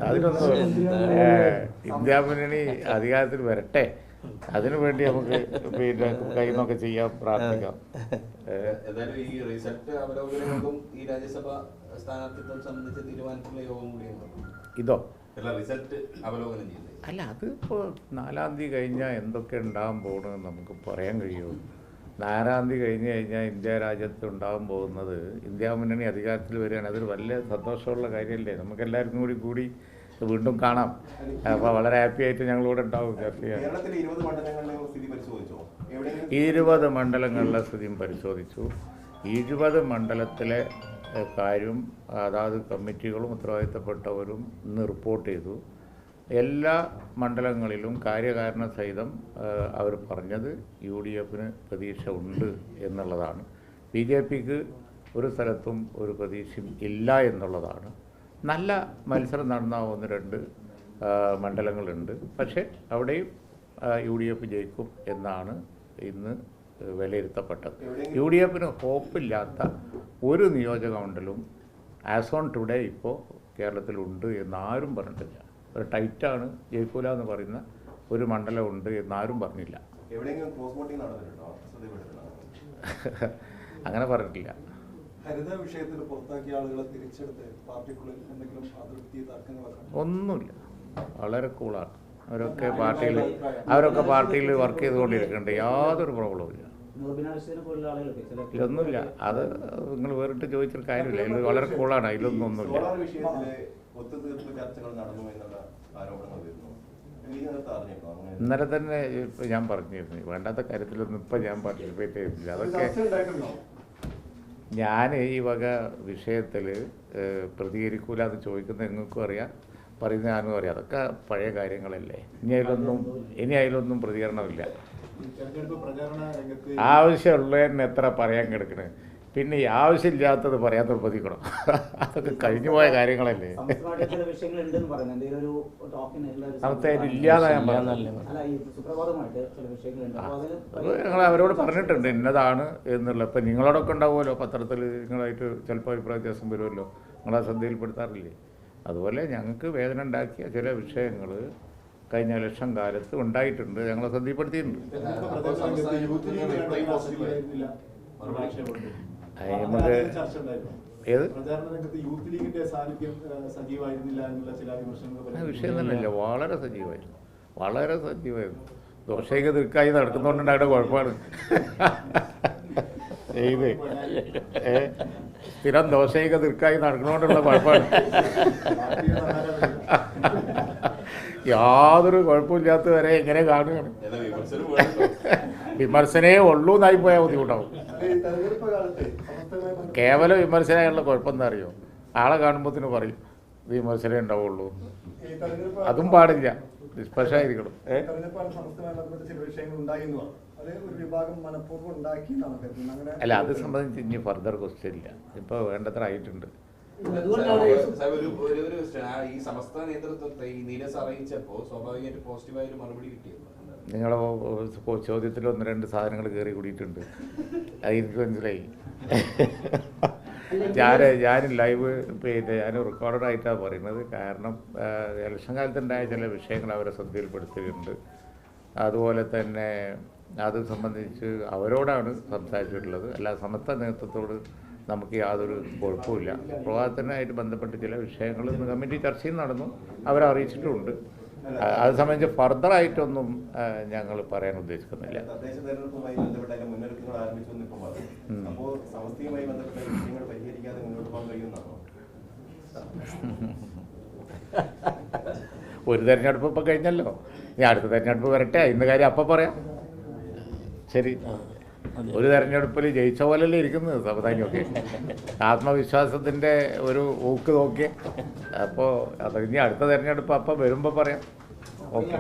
അതിനൊന്നും ഇന്ത്യ മുന്നണി അധികാരത്തിൽ വരട്ടെ, അതിനു വേണ്ടി നമുക്ക് പിന്നെ കൈന്നൊക്കെ ചെയ്യാൻ പ്രാർത്ഥിക്കാം. ഏതായാലും ഈ റിസൾട്ട് അവലോകനങ്ങൾക്കും ഈ രാജ്യസഭ സ്ഥാനാർത്ഥിത്വം സംബന്ധിച്ച് തീരുമാനത്തിലുള്ള യോഗം കൂടിയാണ് ഇതോ റിസൾട്ട് അവലോകനം ചെയ്യുന്നത്. അല്ല, അതിപ്പോൾ 4-ാം തീയതി കഴിഞ്ഞാൽ എന്തൊക്കെ ഉണ്ടാകാൻ പോകണമെന്ന് നമുക്ക് പറയാൻ കഴിയുമോ? 4-ാം തീയതി കഴിഞ്ഞ് കഴിഞ്ഞാൽ ഇന്ത്യ രാജ്യത്ത് ഉണ്ടാകാൻ പോകുന്നത്, ഇന്ത്യ മുന്നണി അധികാരത്തിൽ വരികയാണ്. അതൊരു വലിയ സന്തോഷമുള്ള കാര്യമല്ലേ? നമുക്കെല്ലാവർക്കും കൂടി വീണ്ടും കാണാം. അപ്പോൾ വളരെ ഹാപ്പി ആയിട്ട് ഞങ്ങളിവിടെ ഉണ്ടാവും. ചർച്ച ചെയ്യാൻ 20 മണ്ഡലങ്ങളിലെ സ്ഥിതിയും പരിശോധിച്ചു. 20 മണ്ഡലത്തിലെ കാര്യം അതാത് കമ്മിറ്റികളും ഉത്തരവാദിത്തപ്പെട്ടവരും ഇന്ന് റിപ്പോർട്ട് ചെയ്തു. എല്ലാ മണ്ഡലങ്ങളിലും കാര്യകാരണ സഹിതം അവർ പറഞ്ഞത് UDF പ്രതീക്ഷ ഉണ്ട് എന്നുള്ളതാണ്. BJPക്ക് ഒരു സ്ഥലത്തും ഒരു പ്രതീക്ഷയും ഇല്ല എന്നുള്ളതാണ്. നല്ല മത്സരം നടന്ന 1-2 മണ്ഡലങ്ങളുണ്ട്. പക്ഷേ അവിടെയും UDF ജയിക്കും എന്നാണ് ഇന്ന് വിലയിരുത്തപ്പെട്ടത്. UDF ഹോപ്പില്ലാത്ത ഒരു നിയോജക മണ്ഡലവും ആസ് ഓൺ ടുഡേ ഇപ്പോൾ കേരളത്തിലുണ്ട് എന്നാരും പറഞ്ഞിട്ടില്ല. ഒരു ടൈറ്റാണ്, ജയിക്കൂല എന്ന് പറയുന്ന ഒരു മണ്ഡലമുണ്ട് എന്നാരും പറഞ്ഞില്ല. അങ്ങനെ പറഞ്ഞിട്ടില്ല. ഹരിത വിഷയത്തിൽ പുറത്താക്കിയ ആളുകളെ തിരിച്ചെടുത്ത് പാർട്ടിക്കുള്ളിൽ എന്തെങ്കിലും അതൃപ്തി തർക്കങ്ങളൊക്കെ? ഒന്നുമില്ല, വളരെ കൂളാണ്. അവരൊക്കെ പാർട്ടിയിൽ വർക്ക് ചെയ്തുകൊണ്ടിരിക്കുന്നുണ്ട്. യാതൊരു പ്രോബ്ലവും ഇല്ല. ഇതൊന്നുമില്ല. അത് നിങ്ങൾ വേറിട്ട് ചോദിച്ചിട്ട് കാര്യമില്ല. ഇത് വളരെ കൂളാണ്. അതിലൊന്നുമില്ല. ഇന്നലെ തന്നെ ഞാൻ പറഞ്ഞിരുന്നു, വേണ്ടാത്ത കാര്യത്തിലൊന്നും ഇപ്പം ഞാൻ പാർട്ടിസിപ്പേറ്റ് ചെയ്തിട്ടില്ല. അതൊക്കെ ഞാൻ ഈ വക വിഷയത്തിൽ പ്രതികരിക്കൂല എന്ന് ചോദിക്കുന്നത് നിങ്ങൾക്കും അറിയാം, പറയുന്ന ഞാനും അറിയാം. അതൊക്കെ പഴയ കാര്യങ്ങളല്ലേ. ഇനി അതിലൊന്നും പ്രതികരണമില്ല. ആവശ്യമുള്ളതിന് എത്ര പറയാൻ കിടക്കണേ, പിന്നെ ഈ ആവശ്യമില്ലാത്തത് പറയാൻ നിർബന്ധിക്കണം. അതൊക്കെ കഴിഞ്ഞു പോയ കാര്യങ്ങളല്ലേ. ഇല്ലാതെ ഞാൻ പറഞ്ഞത് ഞങ്ങൾ അവരോട് പറഞ്ഞിട്ടുണ്ട് ഇന്നതാണ് എന്നുള്ള. ഇപ്പം നിങ്ങളോടൊക്കെ ഉണ്ടാവുമല്ലോ പത്രത്തിൽ, നിങ്ങളായിട്ട് ചിലപ്പോൾ അഭിപ്രായ വ്യത്യാസം വരുമല്ലോ, നിങ്ങളെ ശ്രദ്ധയിൽപ്പെടുത്താറില്ലേ? അതുപോലെ ഞങ്ങൾക്ക് വേദന ഉണ്ടാക്കിയ ചില വിഷയങ്ങൾ കഴിഞ്ഞ ഇലക്ഷൻ കാലത്ത് ഉണ്ടായിട്ടുണ്ട്, ഞങ്ങളെ ശ്രദ്ധയിൽപ്പെടുത്തിയിട്ടുണ്ട്. നമുക്ക് ഏത് വിഷയം തന്നെയല്ല, വളരെ സജീവമായിരുന്നു. ദോഷയൊക്കെ തീർക്കായി നടക്കുന്നതുകൊണ്ടുണ്ടായിട്ട് കുഴപ്പമാണ്. ചെയ്ത് സ്ഥിരം ദോഷയൊക്കെ തീർക്കായി നടക്കുന്നതുകൊണ്ടുള്ള കുഴപ്പമാണ്. യാതൊരു കുഴപ്പമില്ലാത്ത വരെ എങ്ങനെ കാണുകയാണ്. വിമർശനേ ഉള്ളൂ എന്നായി പോയാൽ ബുദ്ധിമുട്ടാവും. കേവലം വിമർശനമായുള്ള കുഴപ്പം എന്താ അറിയോ? ആളെ കാണുമ്പോഴത്തേന് പറയും വിമർശനം ഉണ്ടാവുള്ളൂ. അതും പാടില്ല, നിഷ്പക്ഷമായിരിക്കണം. അല്ല, അത് സംബന്ധിച്ച് ഇനി ഫർദർ ക്വസ്റ്റ്യൻ ഇല്ല. ഇപ്പോൾ വേണ്ടത്ര ആയിട്ടുണ്ട്. ഈ സംസ്ഥാന നേതൃത്വത്തെ ഈ നീരസ് അറിയിച്ചപ്പോൾ സ്വാഭാവികമായിട്ട് പോസിറ്റീവായ ഒരു മറുപടി കിട്ടിയത് നിങ്ങളെ ചോദ്യത്തിൽ 1-2 സാധനങ്ങൾ കയറി കൂടിയിട്ടുണ്ട്. അതെനിക്ക് മനസ്സിലായി. ഞാൻ ലൈവ് പിന്നെ ഞാൻ റെക്കോർഡായിട്ടാണ് പറയുന്നത്. കാരണം ഇലക്ഷൻ കാലത്തുണ്ടായ ചില വിഷയങ്ങൾ അവരെ ശ്രദ്ധയിൽപ്പെടുത്തിയിട്ടുണ്ട്. അതുപോലെ തന്നെ അത് സംബന്ധിച്ച് അവരോടാണ് സംസാരിച്ചിട്ടുള്ളത്. അല്ല, സമസ്ത നേതൃത്വത്തോട് നമുക്ക് യാതൊരു കുഴപ്പമില്ല. പ്രവാഹത്തിനായിട്ട് ബന്ധപ്പെട്ട് ചില വിഷയങ്ങൾ കമ്മിറ്റി ചർച്ചയും നടന്നു, അവരെ അറിയിച്ചിട്ടുമുണ്ട്. അത് സംബന്ധിച്ച് ഫർദറായിട്ടൊന്നും ഞങ്ങൾ പറയാൻ ഉദ്ദേശിക്കുന്നില്ല. ഒരു തെരഞ്ഞെടുപ്പ് ഇപ്പം കഴിഞ്ഞല്ലോ, ഇനി അടുത്ത തെരഞ്ഞെടുപ്പ് വരട്ടെ. ഇന്ന് കാര്യം അപ്പം പറയാം. ശരി, ഒരു തെരഞ്ഞെടുപ്പിൽ ജയിച്ച പോലല്ലേ ഇരിക്കുന്നത് സമുദായമൊക്കെ. ആത്മവിശ്വാസത്തിൻ്റെ ഒരു ഊക്ക് നോക്കിയേ. അപ്പോൾ അത് ഇനി അടുത്ത തെരഞ്ഞെടുപ്പ് അപ്പം വരുമ്പോൾ പറയാം. ഓക്കെ.